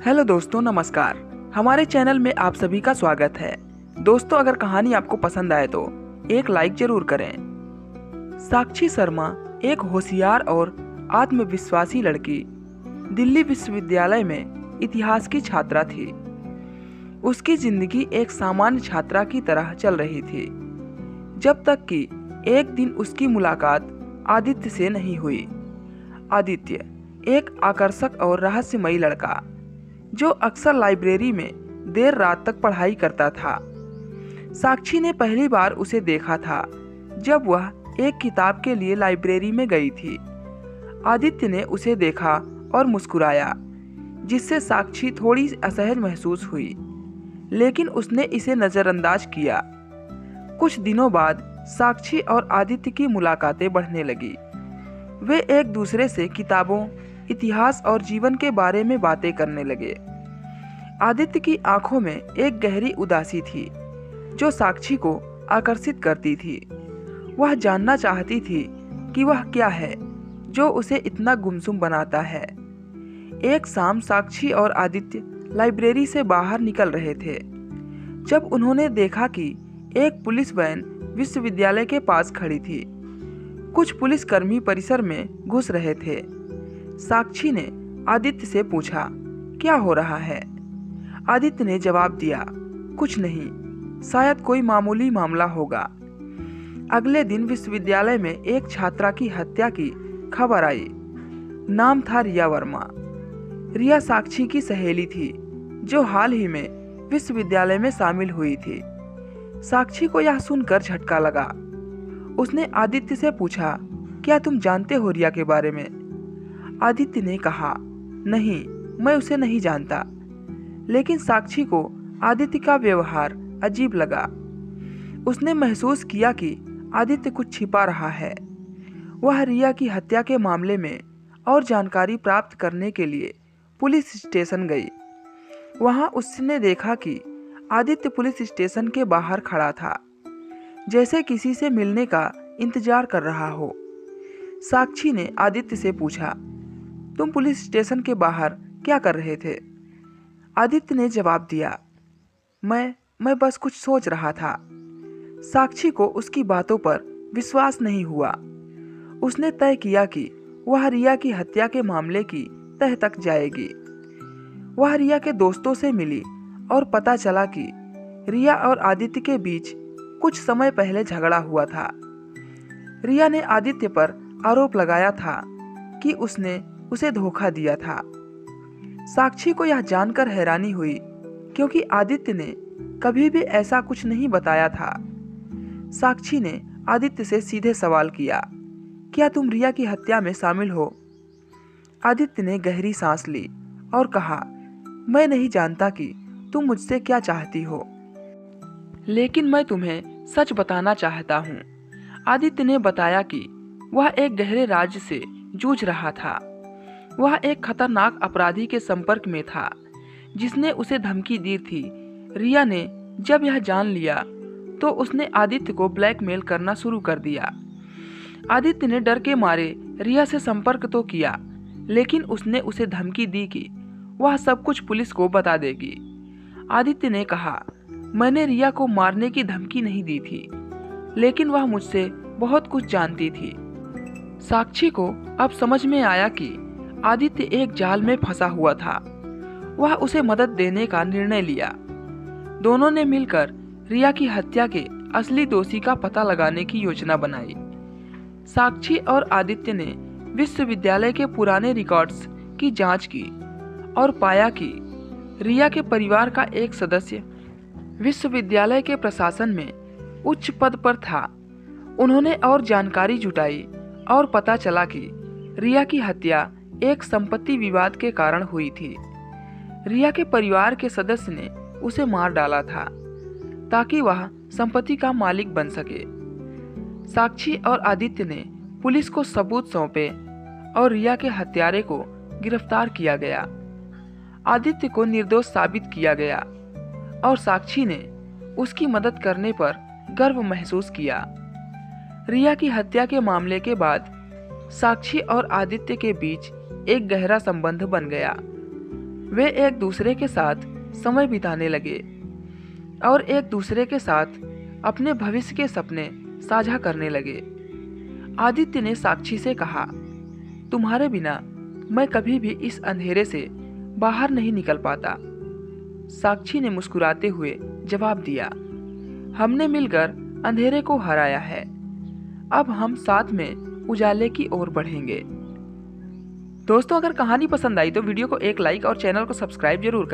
Hello दोस्तों, नमस्कार। हमारे चैनल में आप सभी का स्वागत है। दोस्तों, अगर कहानी आपको पसंद आए तो एक लाइक जरूर करें। साक्षी शर्मा एक होशियार और आत्मविश्वासी लड़की दिल्ली विश्वविद्यालय में इतिहास की छात्रा थी। उसकी जिंदगी एक सामान्य छात्रा की तरह चल रही थी, जब तक कि एक दिन उसकी मुलाकात आदित्य से नहीं हुई। आदित्य एक आकर्षक और रहस्यमयी लड़का जो अक्सर लाइब्रेरी में देर रात तक पढ़ाई करता था। साक्षी ने पहली बार उसे देखा था जब वह एक किताब के लिए लाइब्रेरी में गई थी। आदित्य ने उसे देखा और मुस्कुराया, जिससे साक्षी थोड़ी असहज महसूस हुई, लेकिन उसने इसे नज़रअंदाज किया। कुछ दिनों बाद साक्षी और आदित्य की मुलाकातें बढ़ने लगी। वे एक दूसरे से किताबों, इतिहास और जीवन के बारे में बातें करने लगे। आदित्य की आंखों में एक गहरी उदासी थी जो साक्षी को आकर्षित करती थी। वह जानना चाहती थी कि वह क्या है जो उसे इतना गुमसुम बनाता है। एक शाम साक्षी और आदित्य लाइब्रेरी से बाहर निकल रहे थे जब उन्होंने देखा कि एक पुलिस वैन विश्वविद्यालय के पास खड़ी थी। कुछ पुलिसकर्मी परिसर में घुस रहे थे। साक्षी ने आदित्य से पूछा, क्या हो रहा है? आदित्य ने जवाब दिया, कुछ नहीं, शायद कोई मामूली मामला होगा। अगले दिन विश्वविद्यालय में एक छात्रा की हत्या की खबर आई। नाम था रिया वर्मा। रिया साक्षी की सहेली थी जो हाल ही में विश्वविद्यालय में शामिल हुई थी। साक्षी को यह सुनकर झटका लगा। उसने आदित्य से पूछा, क्या तुम जानते हो रिया के बारे में? आदित्य ने कहा, नहीं, मैं उसे नहीं जानता। लेकिन साक्षी को आदित्य का व्यवहार अजीब लगा। उसने महसूस किया कि आदित्य कुछ छिपा रहा है। वह रिया की हत्या के मामले में और जानकारी प्राप्त करने के लिए पुलिस स्टेशन गई। वहां उसने देखा कि आदित्य पुलिस स्टेशन के बाहर खड़ा था, जैसे किसी से मिलने का इंतजार कर रहा हो। साक्षी ने आदित्य से पूछा, तुम पुलिस स्टेशन के बाहर क्या कर रहे थे? आदित्य ने जवाब दिया, मैं बस कुछ सोच रहा था। साक्षी को उसकी बातों पर विश्वास नहीं हुआ। उसने तय किया कि वह रिया की हत्या के मामले की तह तक जाएगी। वह रिया के दोस्तों से मिली और पता चला कि रिया और आदित्य के बीच कुछ समय पहले झगड़ा हुआ था। रिया ने आदित्य पर आरोप लगाया था कि उसने उसे धोखा दिया था। साक्षी को यह जानकर हैरानी हुई, क्योंकि आदित्य ने कभी भी ऐसा कुछ नहीं बताया था। साक्षी ने आदित्य से सीधे सवाल किया, क्या तुम रिया की हत्या में शामिल हो? आदित्य ने गहरी सांस ली और कहा, मैं नहीं जानता कि तुम मुझसे क्या चाहती हो, लेकिन मैं तुम्हें सच बताना चाहता हूँ। आदित्य ने बताया कि वह एक गहरे राज से जूझ रहा था। वह एक खतरनाक अपराधी के संपर्क में था जिसने उसे धमकी दी थी। रिया ने जब यह जान लिया तो उसने आदित्य को ब्लैकमेल करना शुरू कर दिया। आदित्य ने डर के मारे रिया से संपर्क तो किया, लेकिन उसने उसे धमकी दी कि वह सब कुछ पुलिस को बता देगी। आदित्य ने कहा, मैंने रिया को मारने की धमकी नहीं दी थी, लेकिन वह मुझसे बहुत कुछ जानती थी। साक्षी को अब समझ में आया कि आदित्य एक जाल में फंसा हुआ था। वह उसे मदद देने का निर्णय लिया। दोनों ने मिलकर रिया की हत्या के असली दोषी का पता लगाने की योजना बनाई। साक्षी और आदित्य ने विश्वविद्यालय के पुराने रिकॉर्ड्स की जांच की और पाया कि रिया के परिवार का एक सदस्य विश्वविद्यालय के प्रशासन में उच्च पद पर था। उन्होंने और जानकारी जुटाई और पता चला कि रिया की हत्या एक संपत्ति विवाद के कारण हुई थी। रिया के परिवार के सदस्य ने उसे मार डाला था ताकि वह संपत्ति का मालिक बन सके। साक्षी और आदित्य ने पुलिस को सबूत सौंपे और रिया के हत्यारे को गिरफ्तार किया गया। आदित्य को निर्दोष साबित किया गया और साक्षी ने उसकी मदद करने पर गर्व महसूस किया। रिया की हत्या के मामले के बाद साक्षी और आदित्य के बीच एक गहरा संबंध बन गया। वे एक दूसरे के साथ समय बिताने लगे और एक दूसरे के साथ अपने भविष्य के सपने साझा करने लगे। आदित्य ने साक्षी से कहा, तुम्हारे बिना मैं कभी भी इस अंधेरे से बाहर नहीं निकल पाता। साक्षी ने मुस्कुराते हुए जवाब दिया, हमने मिलकर अंधेरे को हराया है, अब हम साथ में उजाले की ओर बढ़ेंगे। दोस्तों, अगर कहानी पसंद आई तो वीडियो को एक लाइक और चैनल को सब्सक्राइब जरूर करें।